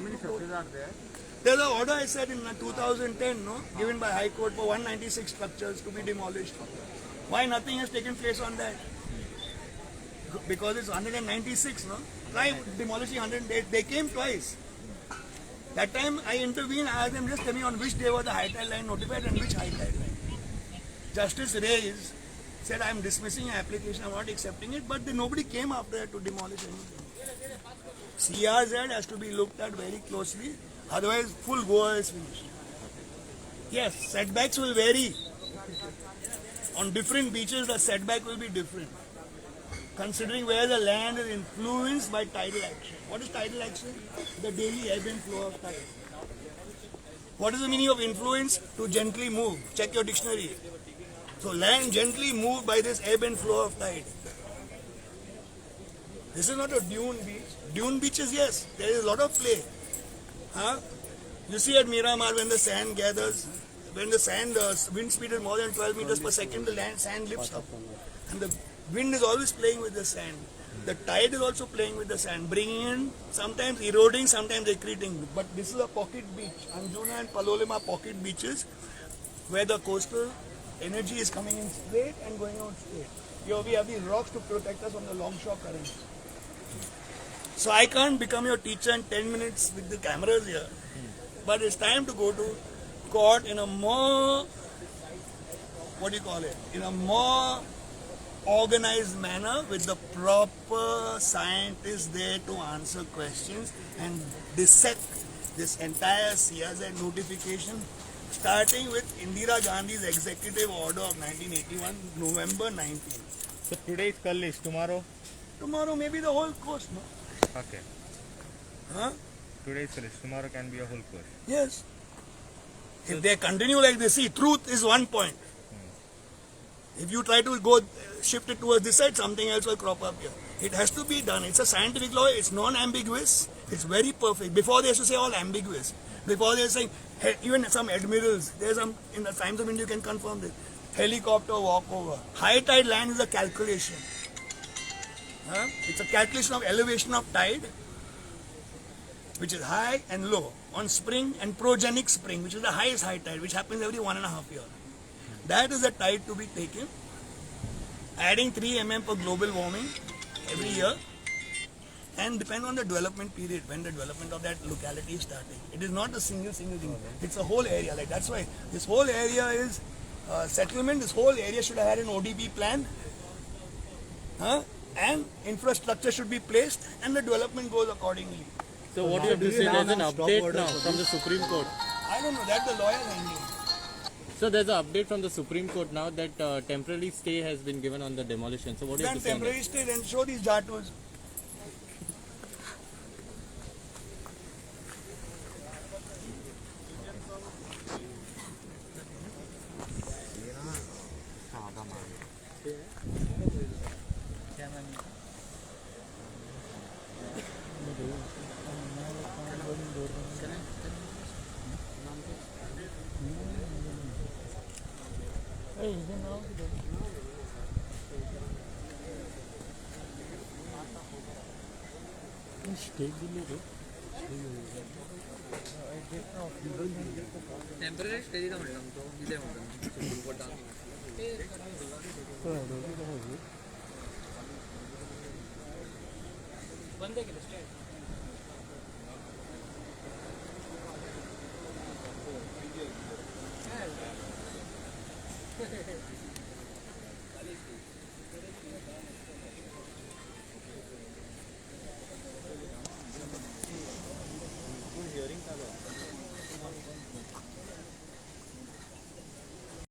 many structures are there? There's an order I said in 2010, no, given by High Court for 196 structures to be demolished. Why nothing has taken place on that? Because it's 196, no? Try demolishing 108. They came twice. That time I intervened, I asked them, just tell me on which day was the high tide line notified and which high tide line. Justice Reyes said, I am dismissing your application, I am not accepting it, but then nobody came after that to demolish anything. CRZ has to be looked at very closely, otherwise full Goa is finished. Yes, setbacks will vary. On different beaches, the setback will be different, considering where the land is influenced by tidal action. What is tidal action? The daily ebb and flow of tide. What is the meaning of influence? To gently move. Check your dictionary. So land gently moved by this ebb and flow of tide. This is not a dune beach. Dune beaches, yes, there is a lot of play. Huh? You see at Miramar when the sand gathers, when the sand wind speed is more than 12 meters per second, the sand lifts up. And the wind is always playing with the sand. The tide is also playing with the sand, bringing in, sometimes eroding, sometimes accreting. But this is a pocket beach. Anjuna and Palolema pocket beaches where the coastal energy is coming in straight and going out straight. Here we have these rocks to protect us from the longshore currents. So I can't become your teacher in 10 minutes with the cameras here. But it's time to go to court in a more, in a more organized manner with the proper scientists there to answer questions and dissect this entire CRZ notification, starting with Indira Gandhi's executive order of 1981, November 19. So today is Curlies, tomorrow? Tomorrow maybe the whole coast, no? Okay. Huh? Today is Curlies, tomorrow can be a whole coast. Yes. If they continue like this, see, truth is one point. If you try to go shift it towards this side, something else will crop up here. It has to be done. It's a scientific law. It's non-ambiguous. It's very perfect. Before they used to say all ambiguous. Before they were saying, even some admirals, there's some, in the Times of India you can confirm this. Helicopter walkover. High tide land is a calculation. Huh? It's a calculation of elevation of tide, which is high and low. On spring and progenic spring, which is the highest high tide, which happens every 1.5 years. That is the tide to be taken, adding 3 mm for global warming every year, and depend on the development period, when the development of that locality is starting. It is not a single thing. It's a whole area. Like that's why this whole area is settlement. This whole area should have had an ODP plan, and infrastructure should be placed, and the development goes accordingly. So what you have to say, there's an update now from the Supreme Court. I don't know, that the lawyer handling. So there's an update from the Supreme Court now that temporary stay has been given on the demolition. So what do you have to say? Temporary stay, then show these jatos. Temporary stay दिला म्हणलं तो दिले म्हणलं बंद केलं stay